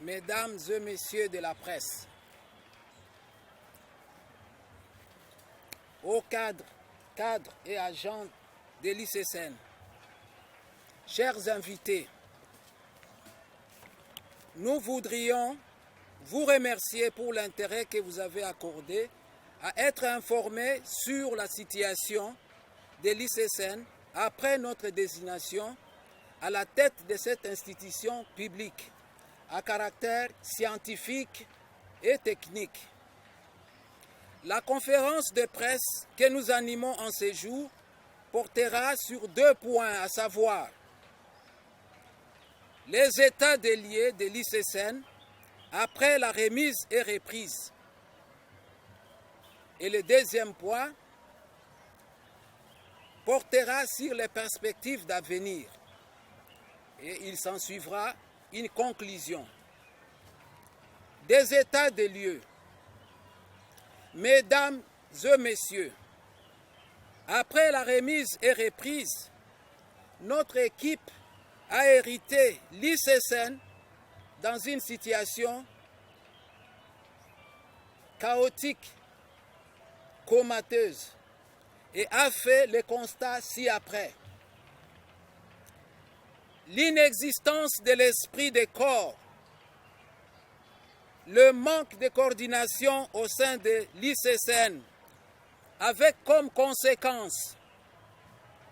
Mesdames et messieurs de la presse, aux cadres et agents de l'ICSN, chers invités, nous voudrions vous remercier pour l'intérêt que vous avez accordé à être informés sur la situation de l'ICSN après notre désignation à la tête de cette institution publique à caractère scientifique et technique. La conférence de presse que nous animons en ces jours portera sur 2 points, à savoir les états des lieux de l'ICSN après la remise et reprise. Et le deuxième point portera sur les perspectives d'avenir. Et il s'en suivra une conclusion. Des états des lieux. Mesdames et messieurs, après la remise et reprise, notre équipe a hérité l'ICSN dans une situation chaotique, comateuse, et a fait le constat ci-après. L'inexistence de l'esprit de corps, le manque de coordination au sein de l'ICSN, avec comme conséquence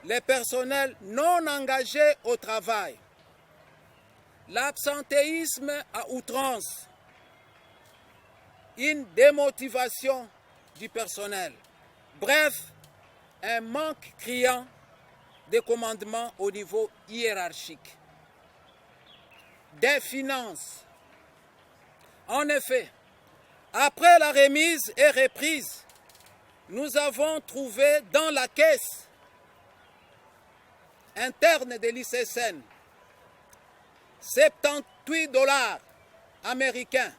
les personnels non engagés au travail, l'absentéisme à outrance, une démotivation du personnel. Bref, un manque criant de commandement au niveau hiérarchique. Des finances. En effet, après la remise et reprise, nous avons trouvé dans la caisse interne de l'ICSN 78 $ américains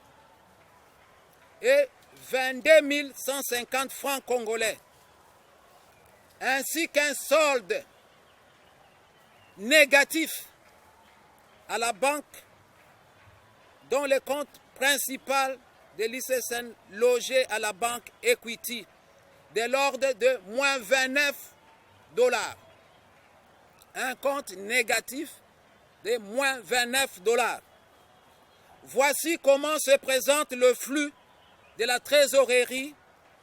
et 22 150 francs congolais, ainsi qu'un solde négatif à la banque dont le compte principal de l'ICSN logé à la banque Equity de l'ordre de moins 29 $. Un compte négatif de moins 29 $. Voici comment se présente le flux de la trésorerie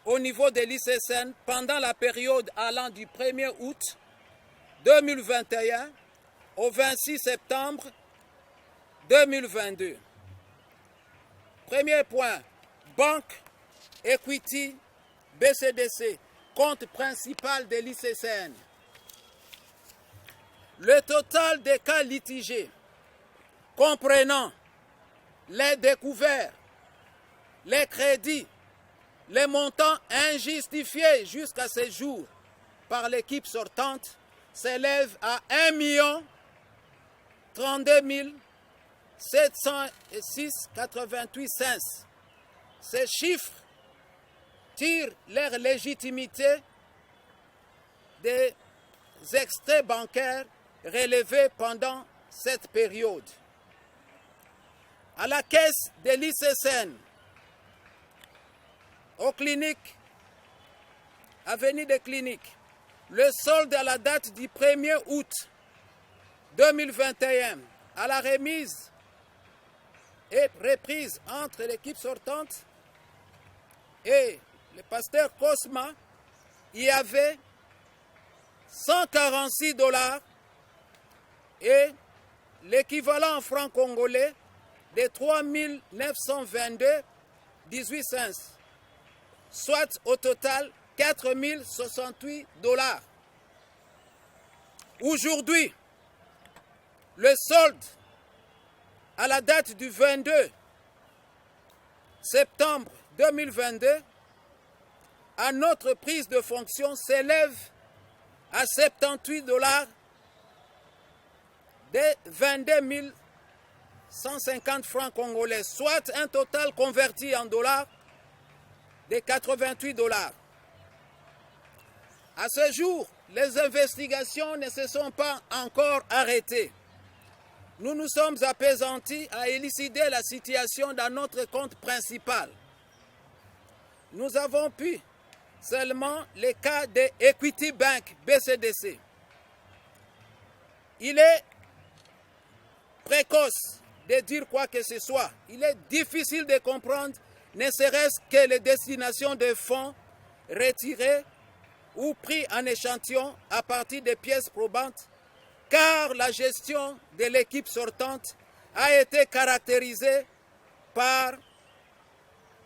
au niveau de l'ICSN pendant la période allant du 1er août 2021 au 26 septembre 2022. Premier point, Banque Equity BCDC, compte principal de l'ICSN. Le total des cas litigés, comprenant les découverts, les crédits, les montants injustifiés jusqu'à ce jour par l'équipe sortante, s'élève à 1 032 706,88 cents. Ces chiffres tirent leur légitimité des extraits bancaires relevés pendant cette période. À la caisse de l'ICSN, aux cliniques, avenue des cliniques, le solde à la date du 1er août 2021 à la remise et reprise entre l'équipe sortante et le pasteur Cosma, il y avait 146 $ et l'équivalent en francs congolais de 3 922,18 cents, soit au total 4 068 $. Aujourd'hui, le solde à la date du 22 septembre 2022 à notre prise de fonction s'élève à 78 $ de 22 150 francs congolais, soit un total converti en dollars de 88 $. À ce jour, les investigations ne se sont pas encore arrêtées. Nous nous sommes appesantis à élucider la situation dans notre compte principal. Nous avons pu seulement le cas de Equity Bank BCDC. Il est précoce de dire quoi que ce soit. Il est difficile de comprendre, ne serait-ce que les destinations de fonds retirés ou pris en échantillon à partir des pièces probantes, car la gestion de l'équipe sortante a été caractérisée par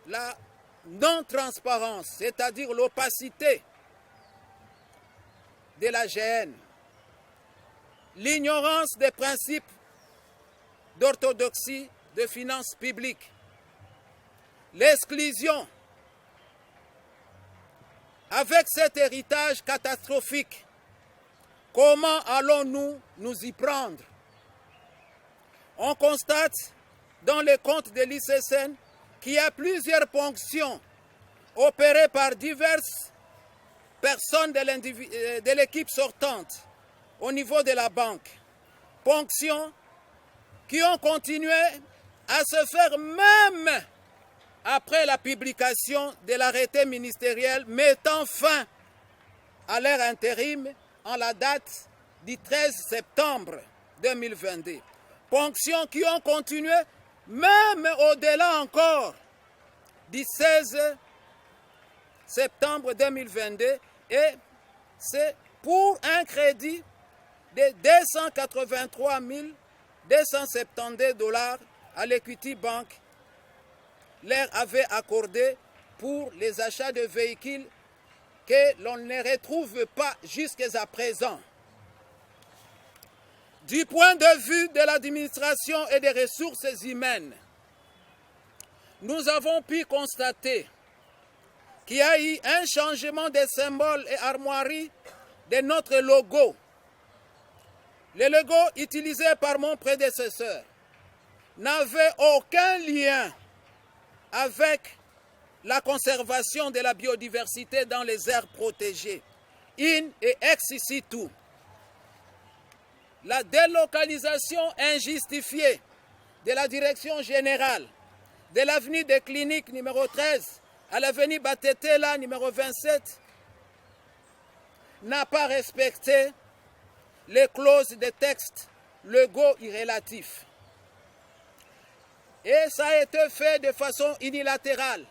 la non-transparence, c'est-à-dire l'opacité de la GN, l'ignorance des principes d'orthodoxie de finances publiques, l'exclusion. Avec cet héritage catastrophique, comment allons-nous nous y prendre? On constate dans les comptes de l'ICSN qu'il y a plusieurs ponctions opérées par diverses personnes de l'équipe sortante au niveau de la banque. Ponctions qui ont continué à se faire même après la publication de l'arrêté ministériel mettant fin à leur intérim en la date du 13 septembre 2022. Ponctions qui ont continué même au-delà encore du 16 septembre 2022 et c'est pour un crédit de 283 272 $ à l'Equity Bank leur avait accordé pour les achats de véhicules que l'on ne retrouve pas jusqu'à présent. Du point de vue de l'administration et des ressources humaines, nous avons pu constater qu'il y a eu un changement de symbole et armoiries de notre logo. Le logo utilisé par mon prédécesseur n'avait aucun lien avec la conservation de la biodiversité dans les aires protégées, in et ex situ. La délocalisation injustifiée de la direction générale de l'avenue des Cliniques numéro 13 à l'avenue Batetela numéro 27 n'a pas respecté les clauses de texte légaux irrélatifs. Et ça a été fait de façon unilatérale,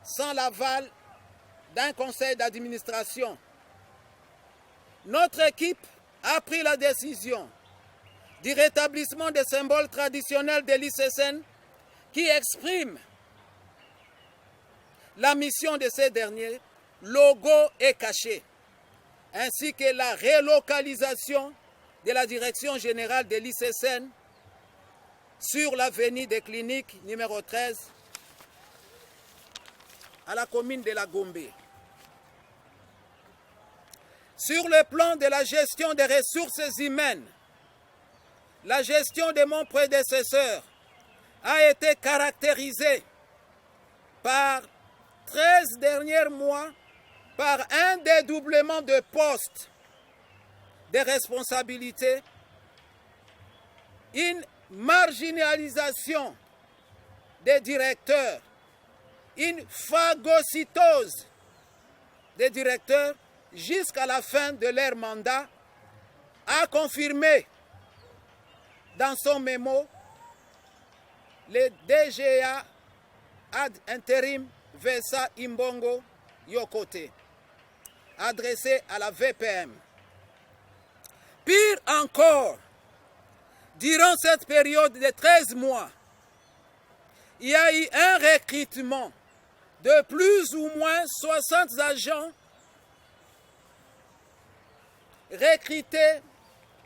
sans l'aval d'un conseil d'administration. Notre équipe a pris la décision du rétablissement des symboles traditionnels de l'ICSN qui expriment la mission de ces derniers, logo et cachet, ainsi que la relocalisation de la direction générale de l'ICSN sur l'avenue des Cliniques numéro 13 à la commune de la Gombe. Sur le plan de la gestion des ressources humaines, la gestion de mon prédécesseur a été caractérisée par 13 derniers mois par un dédoublement de postes de responsabilité, une marginalisation des directeurs, une phagocytose des directeurs jusqu'à la fin de leur mandat, a confirmé dans son mémo le DGA ad interim Vesa Imbongo Yokote, adressé à la VPM. Pire encore, durant cette période de 13 mois, il y a eu un recrutement de plus ou moins 60 agents recrutés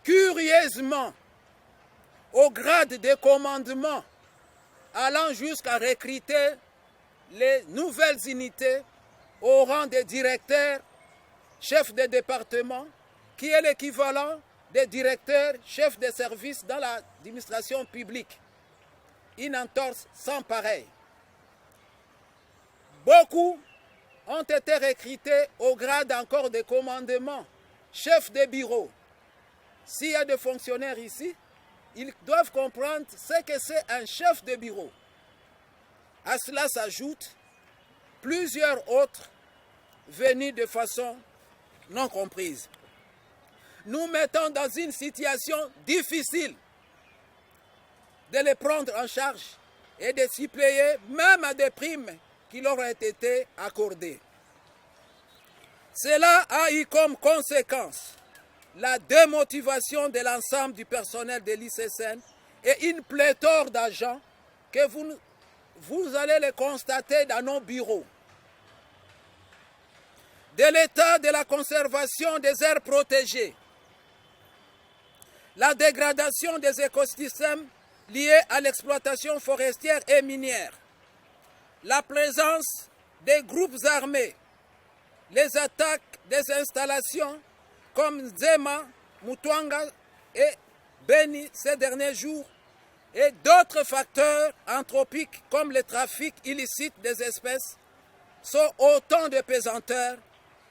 curieusement au grade de commandement, allant jusqu'à recruter les nouvelles unités au rang de directeurs, chefs de département, qui est l'équivalent des directeurs, chefs de service dans l'administration publique. Une entorse sans pareil. Beaucoup ont été recrutés au grade encore de commandement, chefs de bureau, s'il y a des fonctionnaires ici, ils doivent comprendre ce que c'est un chef de bureau. À cela s'ajoutent plusieurs autres venus de façon non comprise. Nous mettons dans une situation difficile de les prendre en charge et de s'y payer même à des primes qui leur ont été accordées. Cela a eu comme conséquence la démotivation de l'ensemble du personnel de l'ICSN et une pléthore d'agents que vous allez les constater dans nos bureaux. De l'état de la conservation des aires protégées, la dégradation des écosystèmes liés à l'exploitation forestière et minière, la présence des groupes armés, les attaques des installations comme Zema, Mutwanga et Beni ces derniers jours, et d'autres facteurs anthropiques comme le trafic illicite des espèces sont autant de pesanteurs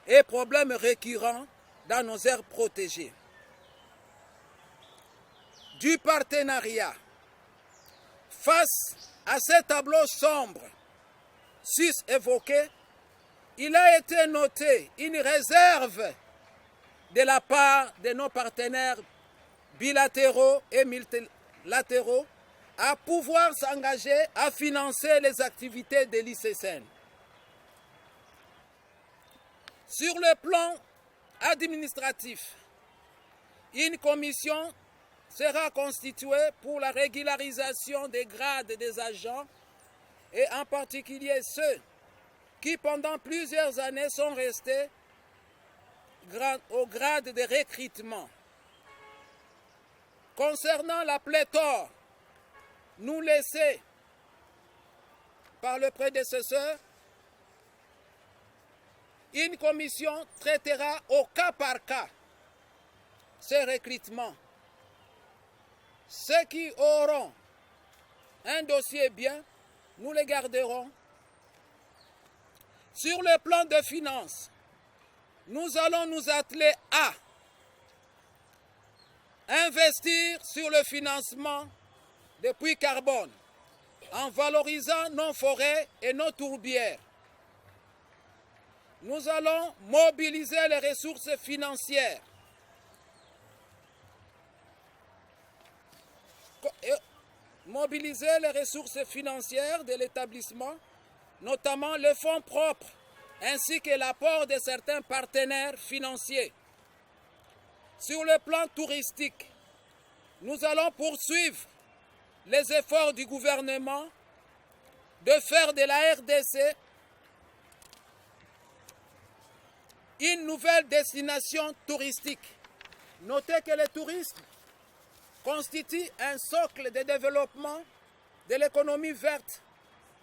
et problèmes récurrents dans nos aires protégées. Du partenariat. Face à ces tableaux sombres sus-évoqués, il a été noté une réserve de la part de nos partenaires bilatéraux et multilatéraux à pouvoir s'engager à financer les activités de l'ICSN. Sur le plan administratif, une commission sera constituée pour la régularisation des grades des agents et en particulier ceux qui pendant plusieurs années sont restés au grade de recrutement. Concernant la pléthore nous laissée par le prédécesseur, une commission traitera au cas par cas ces recrutements. Ceux qui auront un dossier bien, nous les garderons. Sur le plan de finances, nous allons nous atteler à investir sur le financement des puits carbone en valorisant nos forêts et nos tourbières. Nous allons mobiliser les ressources financières de l'établissement, notamment le fonds propre, ainsi que l'apport de certains partenaires financiers. Sur le plan touristique, nous allons poursuivre les efforts du gouvernement de faire de la RDC une nouvelle destination touristique. Notez que le tourisme constitue un socle de développement de l'économie verte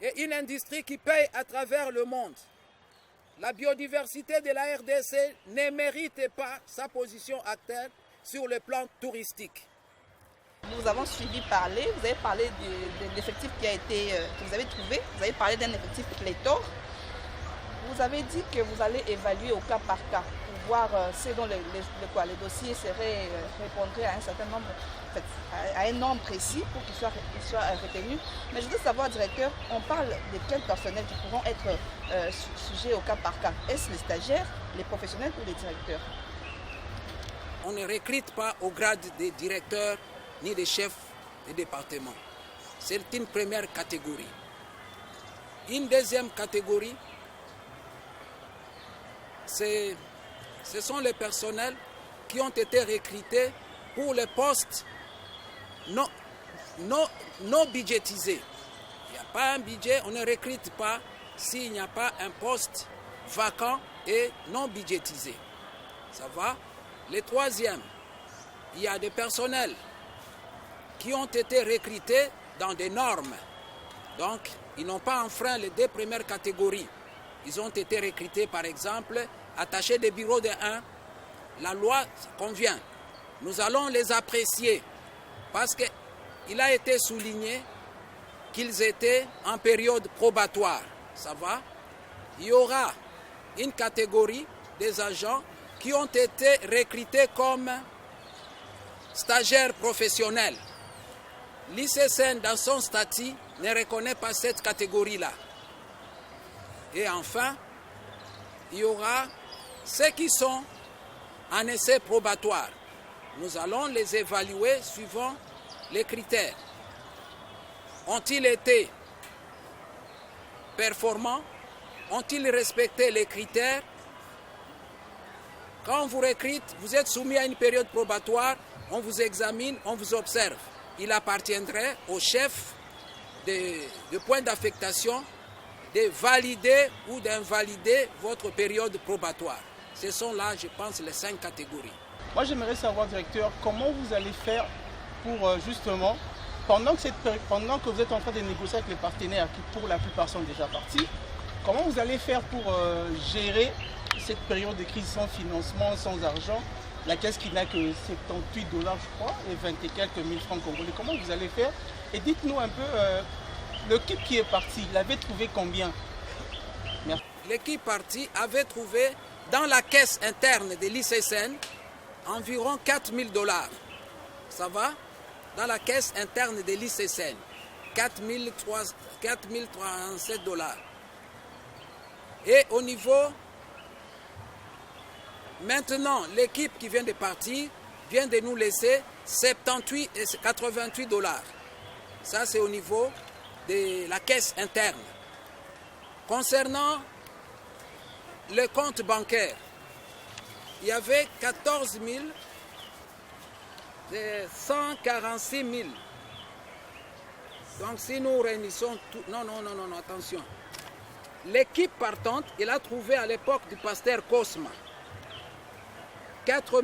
et une industrie qui paye à travers le monde. La biodiversité de la RDC ne mérite pas sa position actuelle sur le plan touristique. Nous avons suivi parler, vous avez parlé de l'effectif que vous avez trouvé, vous avez parlé d'un effectif pléthore. Vous avez dit que vous allez évaluer au cas par cas pour voir ce dont les dossiers seraient répondus à un certain nombre, à un nombre précis pour qu'ils soient retenus. Mais je veux savoir, directeur, on parle de quels personnels qui pourront être sujets au cas par cas. Est-ce les stagiaires, les professionnels ou les directeurs? On ne recrute pas au grade des directeurs ni des chefs de département. C'est une première catégorie. Une deuxième catégorie, ce sont les personnels qui ont été recrutés pour les postes non budgétisés. Il n'y a pas un budget, on ne recrute pas s'il n'y a pas un poste vacant et non budgétisé. Ça va? Le troisième, il y a des personnels qui ont été recrutés dans des normes. Donc, ils n'ont pas enfreint les deux premières catégories. Ils ont été recrutés, par exemple, attachés des bureaux de 1. La loi convient. Nous allons les apprécier parce qu'il a été souligné qu'ils étaient en période probatoire. Ça va? Il y aura une catégorie des agents qui ont été recrutés comme stagiaires professionnels. L'ICSN, dans son statut, ne reconnaît pas cette catégorie-là. Et enfin, il y aura ceux qui sont en essai probatoire. Nous allons les évaluer suivant les critères. Ont-ils été performants? Ont-ils respecté les critères? Quand on vous recrute, vous êtes soumis à une période probatoire, on vous examine, on vous observe. Il appartiendrait au chef de point d'affectation de valider ou d'invalider votre période probatoire. Ce sont là, je pense, les 5 catégories. Moi, j'aimerais savoir, directeur, comment vous allez faire pour justement, pendant que vous êtes en train de négocier avec les partenaires qui, pour la plupart, sont déjà partis, comment vous allez faire pour gérer cette période de crise sans financement, sans argent, la caisse qui n'a que 78$, je crois, et 20 et quelques mille francs congolais. Comment vous allez faire? Et dites-nous un peu, l'équipe qui est partie, il avait trouvé combien? Merci. L'équipe partie avait trouvé dans la caisse interne de l'ICSN environ 4 000 $. Ça va? Dans la caisse interne de l'ICSN, 4 037 $. Et au niveau, maintenant, l'équipe qui vient de partir vient de nous laisser 78 et 88 $. Ça, c'est au niveau de la caisse interne. Concernant le compte bancaire, il y avait 14 146 000. Donc si nous réunissons tout... Non, attention. L'équipe partante, il a trouvé à l'époque du pasteur Cosma 4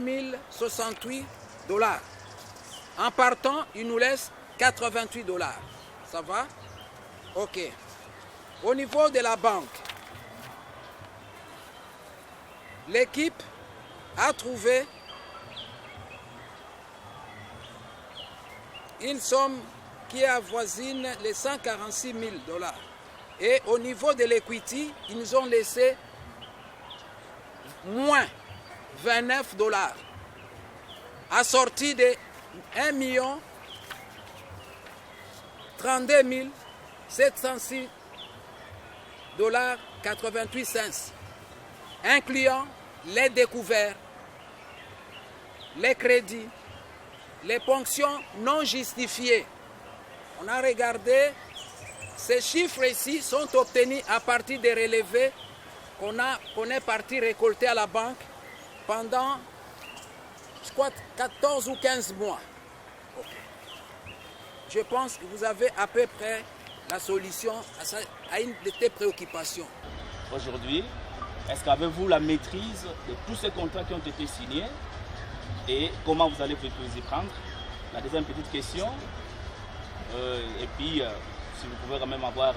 068 $. En partant, il nous laisse 88 $. Ça va? Ok. Au niveau de la banque, l'équipe a trouvé une somme qui avoisine les 146 000 $. Et au niveau de l'equity, ils nous ont laissé moins 29 $, assorti de 1 032 706 $ 88 cents, incluant les découverts, les crédits, les ponctions non justifiées. On a regardé, ces chiffres ici sont obtenus à partir des relevés qu'on est parti récolter à la banque pendant, je crois, 14 ou 15 mois. Okay. Je pense que vous avez à peu près la solution à une de tes préoccupations. Aujourd'hui, est-ce qu'avez-vous la maîtrise de tous ces contrats qui ont été signés et comment vous allez vous y prendre? La deuxième petite question, et puis si vous pouvez quand même avoir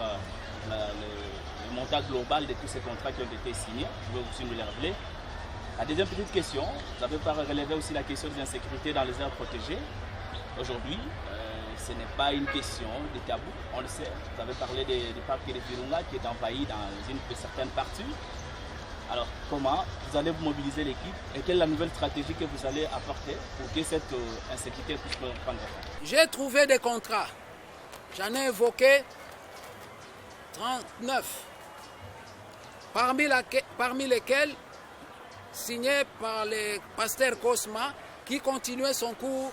le montant global de tous ces contrats qui ont été signés, je vais aussi nous les rappeler. La deuxième petite question, vous avez pas relevé aussi la question de l'insécurité dans les aires protégées. Aujourd'hui, ce n'est pas une question de tabou, on le sait. Vous avez parlé du parc de Virunga qui est envahi dans une certaine partie. Alors, comment vous allez vous mobiliser l'équipe et quelle est la nouvelle stratégie que vous allez apporter pour que cette insécurité puisse prendre fin? J'ai trouvé des contrats. J'en ai évoqué 39, parmi lesquels signés par le pasteur Cosma qui continuait son cours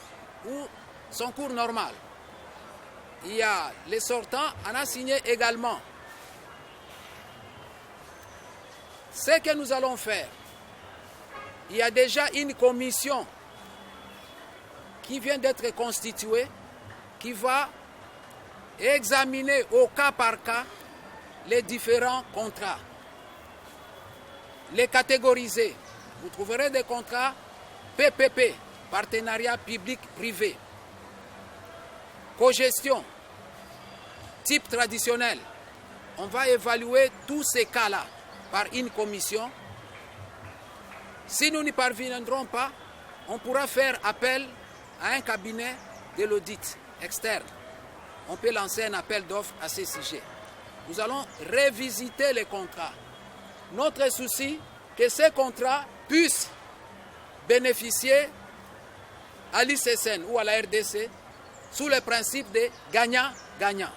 normal. Il y a les sortants, on a signé également. Ce que nous allons faire, il y a déjà une commission qui vient d'être constituée, qui va examiner au cas par cas les différents contrats, les catégoriser. Vous trouverez des contrats PPP, partenariat public-privé, cogestion, type traditionnel. On va évaluer tous ces cas-là par une commission. Si nous n'y parviendrons pas, on pourra faire appel à un cabinet de l'audit externe. On peut lancer un appel d'offres à ce sujet. Nous allons revisiter les contrats. Notre souci, que ces contrats puissent bénéficier à l'ICSN ou à la RDC sous le principe de gagnant-gagnant.